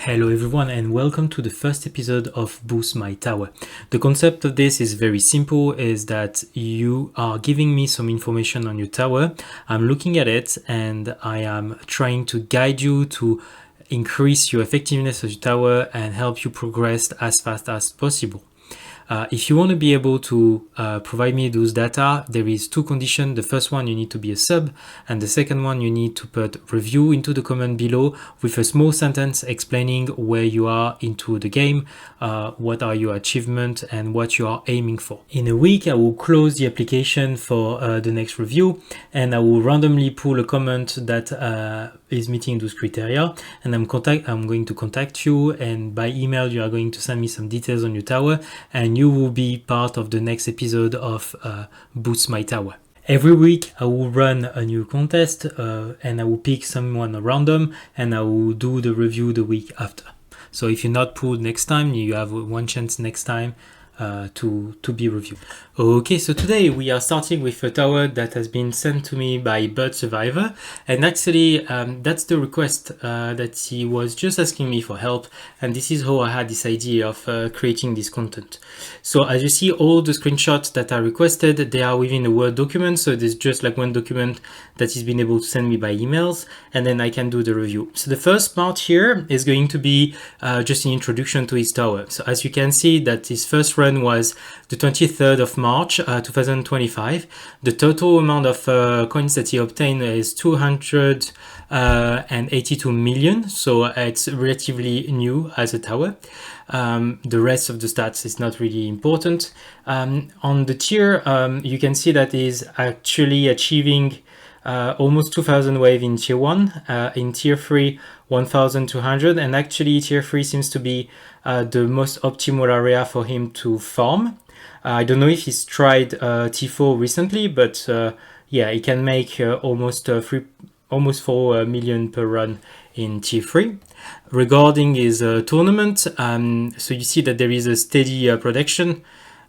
Hello everyone and welcome to the first episode of Boost My Tower. The concept of this is very simple, is that you are giving me some information on your tower. I'm looking at it and I am trying to guide you to increase your effectiveness of your tower and help you progress as fast as possible. If you want to be able to provide me those data, there is two conditions. The first one, you need to be a sub, and the second one, you need to put review into the comment below with a small sentence explaining where you are into the game, what are your achievements and what you are aiming for. In a week, I will close the application for the next review, and I will randomly pull a comment that is meeting those criteria, and I'm going to contact you, and by email you are going to send me some details on your tower, and you will be part of the next episode of Boost My Tower. Every week I will run a new contest and I will pick someone at random and I will do the review the week after. So if you're not pulled next time, you have one chance next time to be reviewed. Okay, so today we are starting with a tower that has been sent to me by Bird Survivor, and actually that's the request that he was just asking me for help, and this is how I had this idea of creating this content. So as you see, all the screenshots that are requested, they are within a Word document, so there's just like one document that he's been able to send me by emails, and then I can do the review. So the first part here is going to be just an introduction to his tower. So as you can see that his first run was the 23rd of March 2025. The total amount of coins that he obtained is 282 million, so it's relatively new as a tower. The rest of the stats is not really important. On the tier, you can see that he's actually achieving almost 2000 wave in tier 1, in tier 3 1200, and actually tier 3 seems to be the most optimal area for him to farm. I don't know if he's tried T4 recently, but yeah, he can make almost 4 million per run in tier 3. Regarding his tournament, so you see that there is a steady production.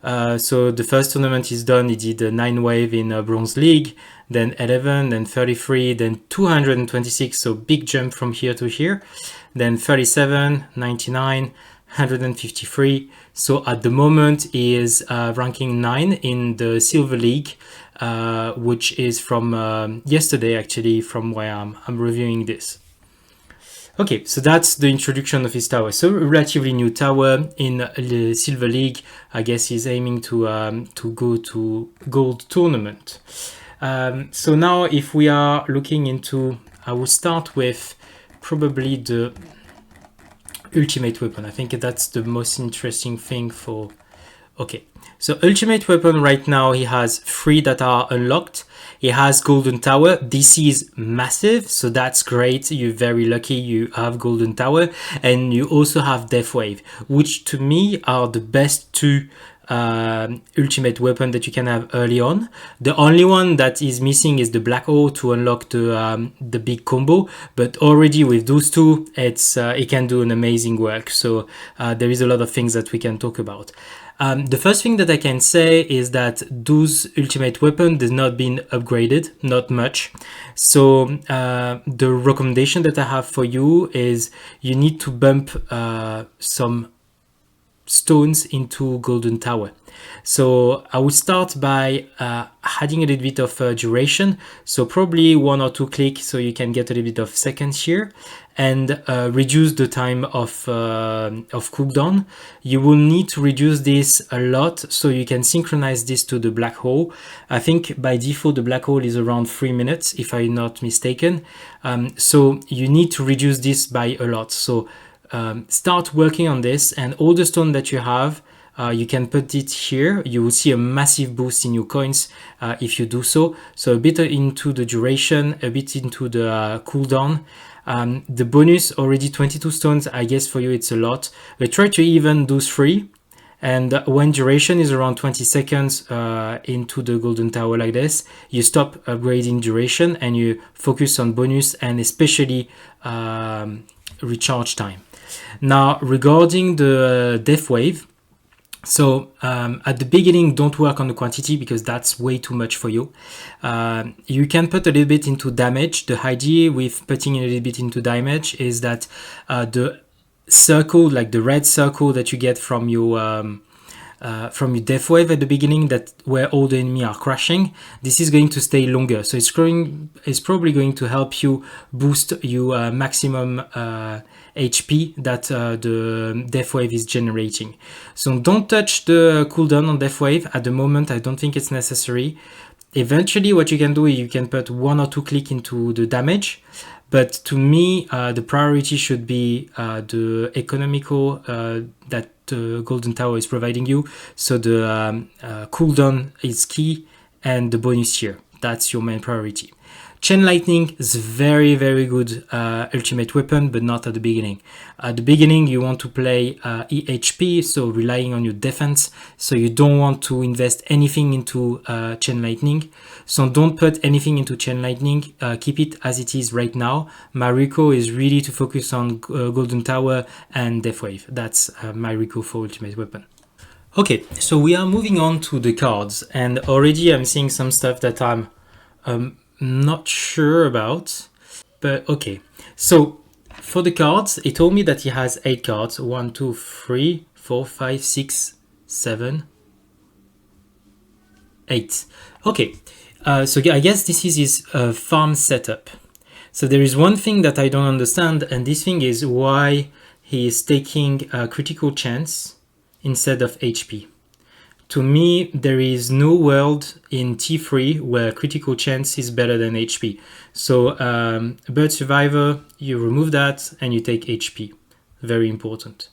So the first tournament is done, he did 9 wave in Bronze League, then 11, then 33, then 226, so big jump from here to here, then 37, 99, 153. So at the moment he is ranking 9 in the Silver League, which is from yesterday actually, from where I'm reviewing this. Okay, so that's the introduction of his tower. So relatively new tower in the Silver League. I guess he's aiming to go to Gold Tournament. So now if we are looking into, I will start with probably the ultimate weapon. I think that's the most interesting thing for... Okay, so ultimate weapon right now, he has 3 that are unlocked. He has Golden Tower. This is massive, so that's great. You're very lucky you have Golden Tower. And you also have Death Wave, which to me are the best 2 ultimate weapon that you can have early on. The only one that is missing is the Black Hole to unlock the big combo, but already with those 2, it can do an amazing work. So there is a lot of things that we can talk about. The first thing that I can say is that those ultimate weapon has not been upgraded, not much. So the recommendation that I have for you is you need to bump some stones into Golden Tower. So I will start by adding a little bit of duration, so probably 1 or 2 clicks, so you can get a little bit of seconds here, and reduce the time of cooldown. You will need to reduce this a lot, so you can synchronize this to the Black Hole. I think by default the Black Hole is around 3 minutes, if I'm not mistaken. So you need to reduce this by a lot. So start working on this, and all the stone that you have, you can put it here. You will see a massive boost in your coins if you do so. So a bit into the duration, a bit into the cooldown. The bonus, already 22 stones, I guess for you it's a lot. But try to even do 3. And when duration is around 20 seconds into the Golden Tower like this, you stop upgrading duration and you focus on bonus and especially recharge time. Now regarding the Death Wave, so at the beginning don't work on the quantity because that's way too much for you. You can put a little bit into damage. The idea with putting a little bit into damage is that the circle, like the red circle that you get from your death wave at the beginning, that where all the enemy are crashing, this is going to stay longer. So it's probably going to help you boost your maximum HP that the death wave is generating. So don't touch the cooldown on death wave at the moment. I don't think it's necessary. Eventually what you can do is you can put 1 or 2 click into the damage, but to me the priority should be the economical that the Golden Tower is providing you. So the cooldown is key, and the bonus tier, that's your main priority. Chain Lightning is very, very good ultimate weapon, but not at the beginning. At the beginning, you want to play EHP, so relying on your defense. So you don't want to invest anything into Chain Lightning. So don't put anything into Chain Lightning. Keep it as it is right now. My recall is really to focus on Golden Tower and Death Wave. That's my recall for ultimate weapon. Okay, so we are moving on to the cards, and already I'm seeing some stuff that I'm not sure about, but okay. So for the cards, it told me that he has 8 cards. 1, 2, 3, 4, 5, 6, 7, 8. Okay, so I guess this is his farm setup. So there is one thing that I don't understand, and this thing is why he is taking a critical chance instead of HP. To me, there is no world in T3 where critical chance is better than HP. So Bird Survivor, you remove that and you take HP. Very important.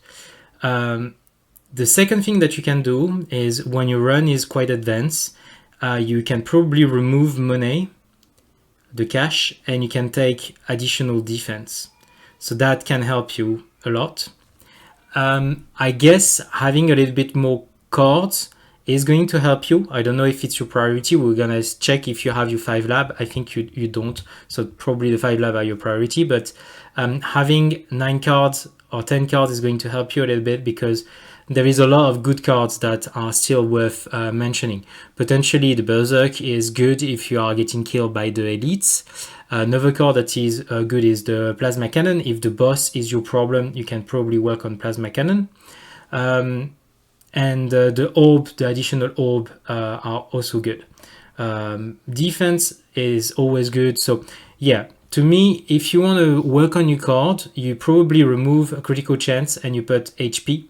The second thing that you can do is when your run is quite advanced, you can probably remove money, the cash, and you can take additional defense. So that can help you a lot. I guess having a little bit more cards is going to help you. I don't know if it's your priority. We're gonna check if you have your 5 lab. I think you don't. So probably the 5 lab are your priority, but having 9 cards or 10 cards is going to help you a little bit, because there is a lot of good cards that are still worth mentioning. Potentially the Berserk is good if you are getting killed by the elites. Another card that is good is the Plasma Cannon. If the boss is your problem, you can probably work on Plasma Cannon. And the orb, the additional orb are also good. Defense is always good. So yeah, to me, if you want to work on your card, you probably remove a critical chance and you put HP.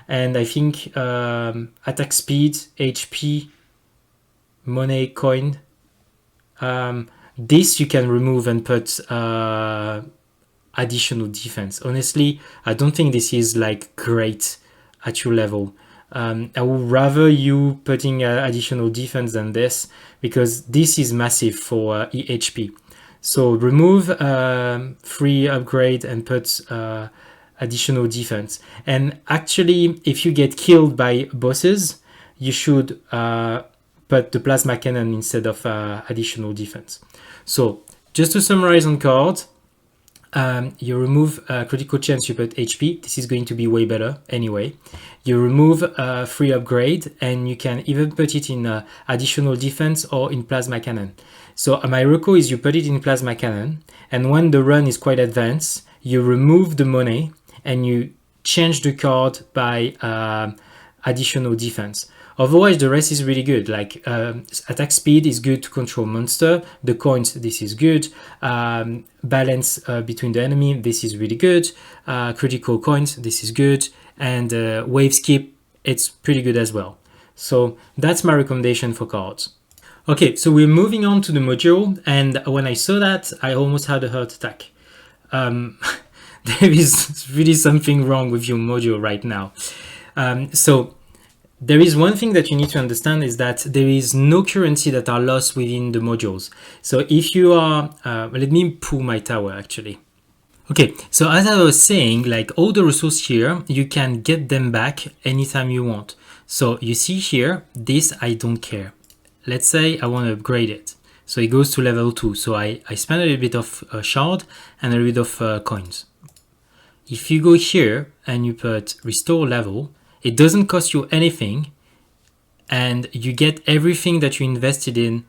And I think attack speed, HP, money, coin, this you can remove and put additional defense. Honestly, I don't think this is like great at your level. I would rather you putting additional defense than this, because this is massive for EHP. So remove free upgrade and put additional defense. And actually, if you get killed by bosses, you should put the Plasma Cannon instead of additional defense. So just to summarize on cards, you remove critical chance, you put HP. This is going to be way better anyway. You remove free upgrade, and you can even put it in additional defense or in Plasma Cannon. So my reco is you put it in Plasma Cannon, and when the run is quite advanced, you remove the money and you change the card by additional defense. Otherwise, the rest is really good. Like attack speed is good to control monster. The coins, this is good. Balance between the enemy, this is really good. Critical coins, this is good. And wave skip, it's pretty good as well. So that's my recommendation for cards. Okay, so we're moving on to the module. And when I saw that, I almost had a heart attack. There is really something wrong with your module right now. So there is one thing that you need to understand, is that there is no currency that are lost within the modules. So if you are, let me pull my tower actually. Okay, so as I was saying, like all the resources here, you can get them back anytime you want. So you see here, this I don't care. Let's say I want to upgrade it. So it goes to level 2. So I spend a little bit of shard and a little bit of coins. If you go here and you put restore level, it doesn't cost you anything, and you get everything that you invested in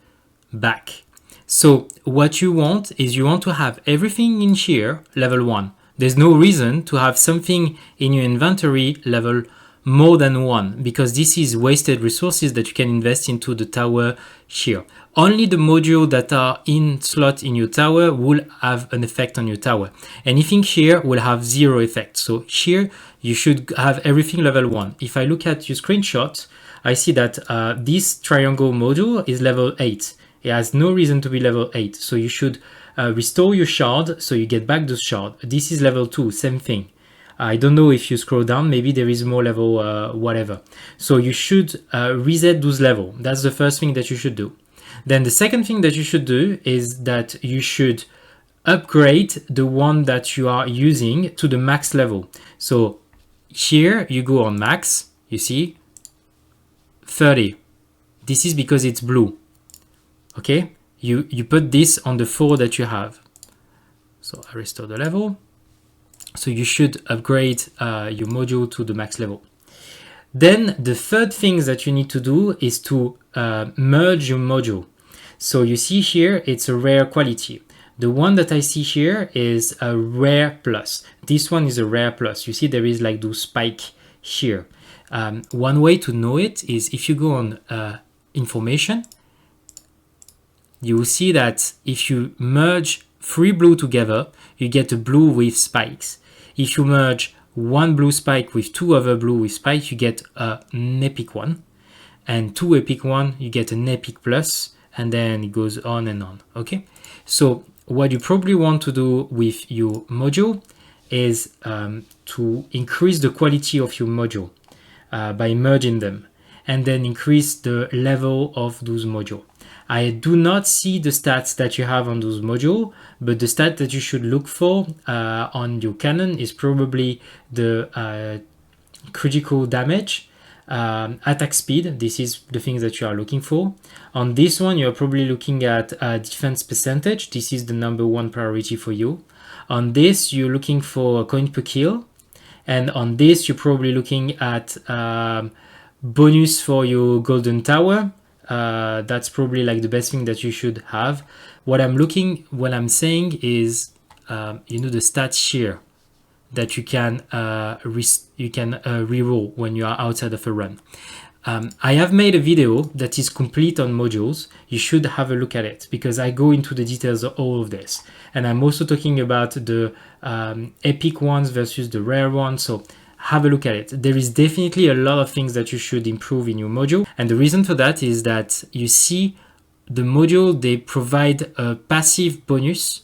back. So what you want is you want to have everything in here level 1. There's no reason to have something in your inventory level more than 1, because this is wasted resources that you can invest into the tower here. Only the modules that are in slot in your tower will have an effect on your tower. Anything here will have 0 effect. So here you should have everything level 1. If I look at your screenshot, I see that this triangle module is level 8. It has no reason to be level 8. So you should restore your shard so you get back the shard. This is level 2, same thing. I don't know if you scroll down, maybe there is more level whatever. So you should reset those level. That's the first thing that you should do. Then the second thing that you should do is that you should upgrade the one that you are using to the max level. So here you go on max, you see 30. This is because it's blue. Okay, you put this on the 4 that you have. So I restore the level. So you should upgrade your module to the max level. Then the third thing that you need to do is to merge your module. So you see here, it's a rare quality. The one that I see here is a rare plus. This one is a rare plus. You see there is like those spike here. One way to know it is if you go on information, you will see that if you merge 3 blue together, you get a blue with spikes. If you merge 1 blue spike with 2 other blue with spikes, you get an epic one. And 2 epic one, you get an epic plus, and then it goes on and on, okay? So what you probably want to do with your module is to increase the quality of your module by merging them, and then increase the level of those modules. I do not see the stats that you have on those modules, but the stat that you should look for on your cannon is probably the critical damage, attack speed. This is the things that you are looking for. On this one, you're probably looking at defense percentage. This is the #1 priority for you. On this, you're looking for coin per kill. And on this, you're probably looking at bonus for your golden tower. That's probably like the best thing that you should have. What I'm saying is, you know, the stats here that you can reroll when you are outside of a run. I have made a video that is complete on modules. You should have a look at it because I go into the details of all of this. And I'm also talking about the epic ones versus the rare ones. So have a look at it. There is definitely a lot of things that you should improve in your module. And the reason for that is that you see the module, they provide a passive bonus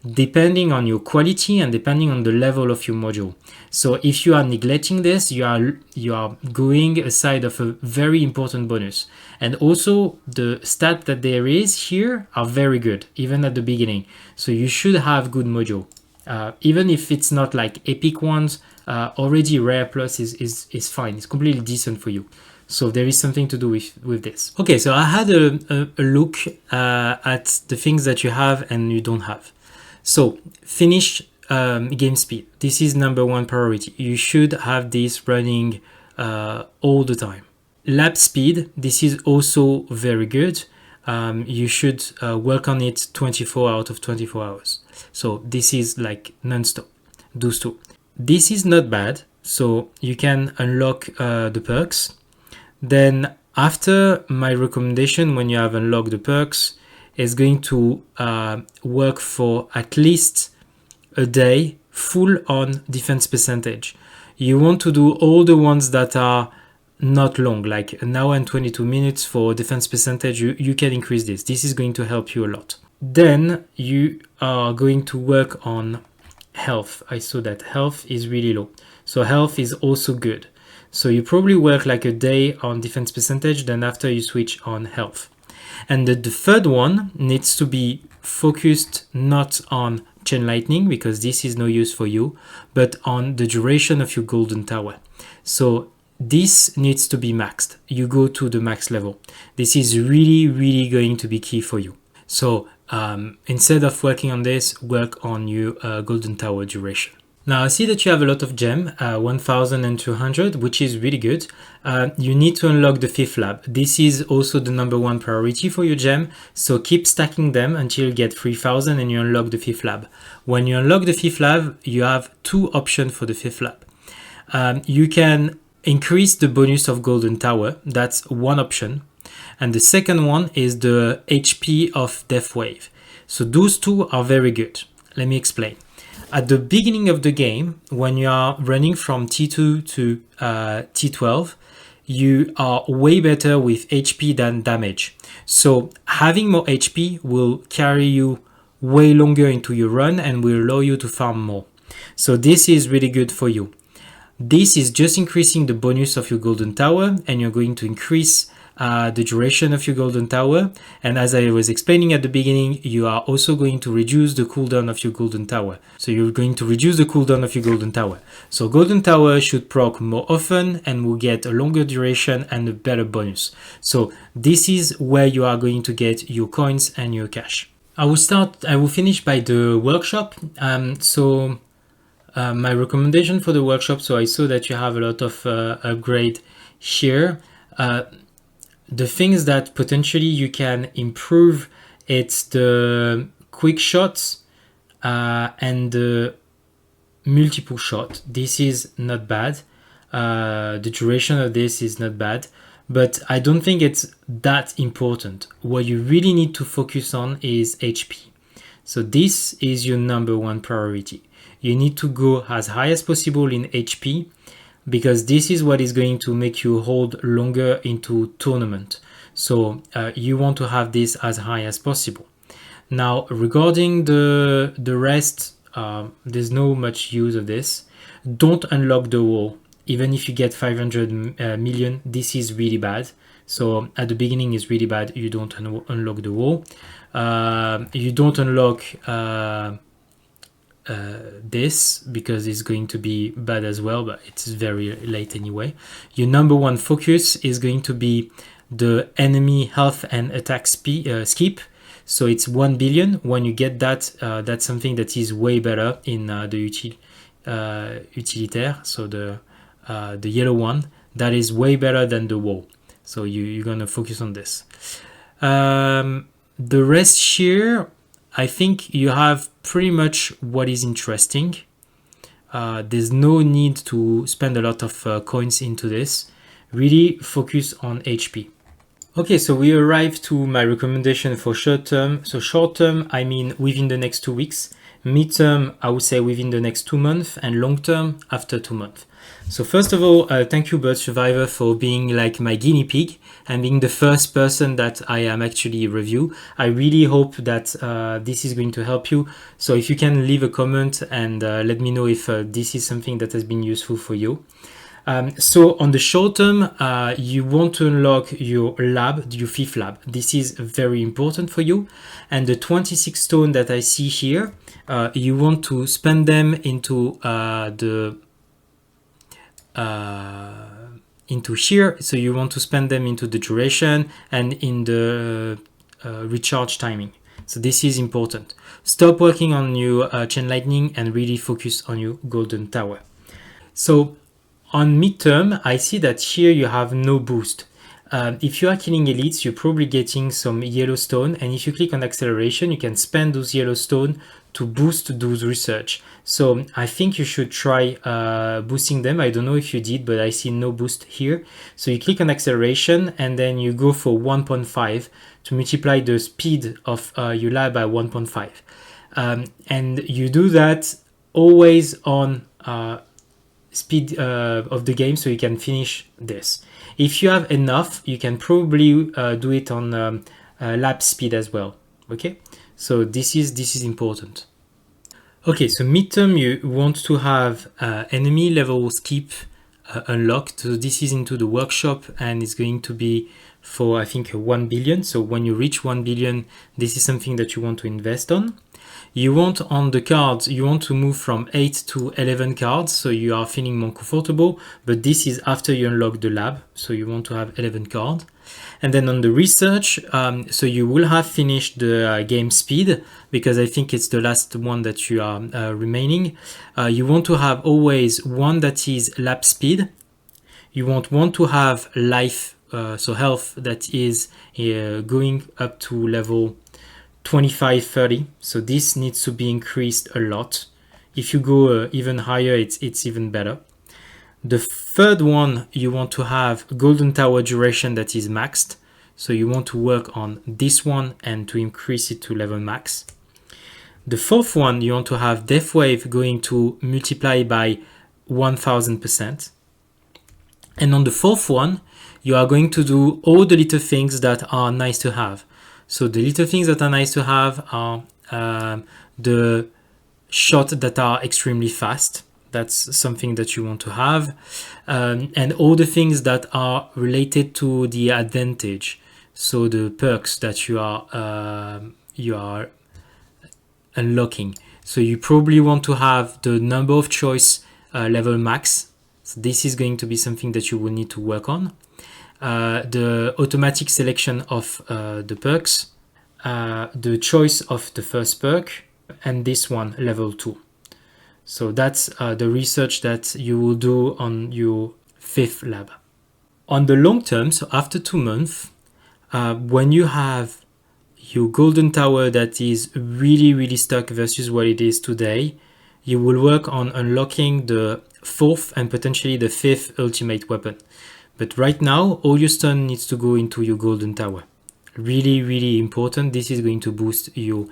depending on your quality and depending on the level of your module. So if you are neglecting this, you are going aside of a very important bonus. And also the stat that there is here are very good, even at the beginning. So you should have good module. Even if it's not like epic ones, already rare plus is fine. It's completely decent for you. So there is something to do with this. Okay, so I had a look at the things that you have and you don't have. So finish game speed. This is #1 priority. You should have this running all the time. Lap speed, this is also very good. You should work on it 24 out of 24 hours. So this is like non-stop, those two. This is not bad. So you can unlock the perks. Then after my recommendation, when you have unlocked the perks, is going to work for at least a day full on defense percentage. You want to do all the ones that are not long, like 1 hour and 22 minutes for defense percentage. You can increase this. This is going to help you a lot. Then you are going to work on health. I saw that health is really low. So health is also good. So you probably work like a day on defense percentage, then after you switch on health. And the third one needs to be focused not on chain lightning, because this is no use for you, but on the duration of your golden tower. So this needs to be maxed. You go to the max level. This is really, really going to be key for you. So instead of working on this, work on your golden tower duration. Now I see that you have a lot of gem, 1200, which is really good. You need to unlock the 5th lab. This is also the #1 priority for your gem, so keep stacking them until you get 3000 and you unlock the 5th lab. When you unlock the 5th lab, you have 2 options for the 5th lab. You can increase the bonus of Golden Tower, that's one option. And the second one is the HP of Death Wave. So those two are very good. Let me explain. At the beginning of the game, when you are running from T2 to T12, you are way better with HP than damage. So having more HP will carry you way longer into your run and will allow you to farm more. So this is really good for you. This is just increasing the bonus of your Golden Tower, and you're going to increase the duration of your Golden Tower. And as I was explaining at the beginning, you are also going to reduce the cooldown of your Golden Tower. So you're going to reduce the cooldown of your Golden Tower. So Golden Tower should proc more often and will get a longer duration and a better bonus. So this is where you are going to get your coins and your cash. I will finish by the workshop. My recommendation for the workshop, so I saw that you have a lot of upgrade here. The things that potentially you can improve, it's the quick shots and the multiple shot. This is not bad. The duration of this is not bad, but I don't think it's that important. What you really need to focus on is HP. So this is your #1 priority. You need to go as high as possible in HP, because this is what is going to make you hold longer into tournament. So you want to have this as high as possible. Now regarding the rest, there's no much use of this. Don't unlock the wall. Even if you get 500 million, this is really bad. So at the beginning is really bad. You don't unlock the wall. You don't unlock this, because it's going to be bad as well, but it's very late anyway. Your #1 focus is going to be the enemy health and attack skip. So it's 1 billion. When you get that, that's something that is way better in the utilitaire. So the yellow one, that is way better than the wall. So you're gonna focus on this. The rest here, I think you have pretty much what is interesting. There's no need to spend a lot of coins into this. Really focus on HP. Okay, so we arrived to my recommendation for short term. So short term, I mean within the next 2 weeks. Mid-term, I would say within the next 2 months, and long term after 2 months. So first of all, thank you Bird Survivor for being like my guinea pig and being the first person that I am actually review. I really hope that this is going to help you. So if you can leave a comment and let me know if this is something that has been useful for you. So on the short term, you want to unlock your lab, your 5th lab. This is very important for you. And the 26 stone that I see here, you want to spend them into into here. So you want to spend them into the duration and in the recharge timing. So this is important. Stop working on your chain lightning and really focus on your Golden Tower. So on midterm, I see that here you have no boost. If you are killing elites, you're probably getting some yellow stone, and if you click on acceleration, you can spend those yellow stone to boost those research. So I think you should try boosting them. I don't know if you did, but I see no boost here. So you click on acceleration and then you go for 1.5 to multiply the speed of your lab by 1.5. And you do that always on speed of the game, so you can finish this. If you have enough, you can probably do it on lap speed as well. Okay, so this is important. Okay, so midterm you want to have enemy level skip unlocked. So this is into the workshop and it's going to be for I think 1 billion. So when you reach 1 billion, this is something that you want to invest on. You want on the cards, you want to move from 8 to 11 cards, so you are feeling more comfortable, but this is after you unlock the lab, so you want to have 11 cards. And then on the research, so you will have finished the game speed, because I think it's the last one that you are remaining. You want to have always one that is lab speed. You want to have life, so health, that is going up to level 25, 30. So this needs to be increased a lot. If you go even higher, it's even better. The third one, you want to have Golden Tower duration that is maxed. So you want to work on this one and to increase it to level max. The fourth one, you want to have Death Wave going to multiply by 1000%. And on the fourth one, you are going to do all the little things that are nice to have. So the little things that are nice to have are the shots that are extremely fast. That's something that you want to have. And all the things that are related to the advantage. So the perks that you are unlocking. So you probably want to have the number of choice level max. So this is going to be something that you will need to work on. The automatic selection of the perks, the choice of the first perk, and this one, level 2. So that's the research that you will do on your 5th lab. On the long term, so after 2 months, when you have your Golden Tower that is really stuck versus what it is today, you will work on unlocking the 4th and potentially the 5th ultimate weapon. But right now, all your stun needs to go into your Golden Tower. Really important. This is going to boost your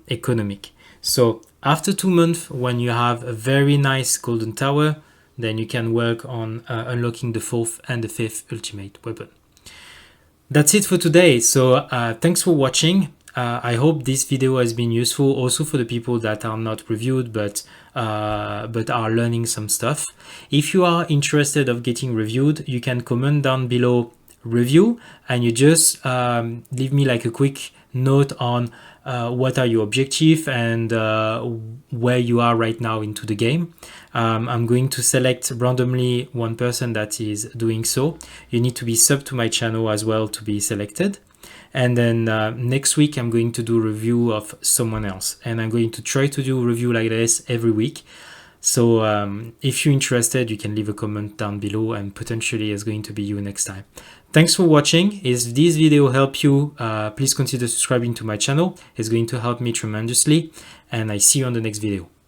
economic. So after 2 months, when you have a very nice Golden Tower, then you can work on unlocking the 4th and the 5th ultimate weapon. That's it for today. So thanks for watching. I hope this video has been useful also for the people that are not reviewed but are learning some stuff. If you are interested of getting reviewed, you can comment down below review, and you just leave me like a quick note on what are your objectives and where you are right now into the game. I'm going to select randomly one person that is doing so. You need to be sub to my channel as well to be selected. And then next week I'm going to do a review of someone else, and I'm going to try to do a review like this every week. So if you're interested, you can leave a comment down below, and potentially it's going to be you next time. Thanks for watching. If this video helped you, please consider subscribing to my channel. It's going to help me tremendously, and I see you on the next video.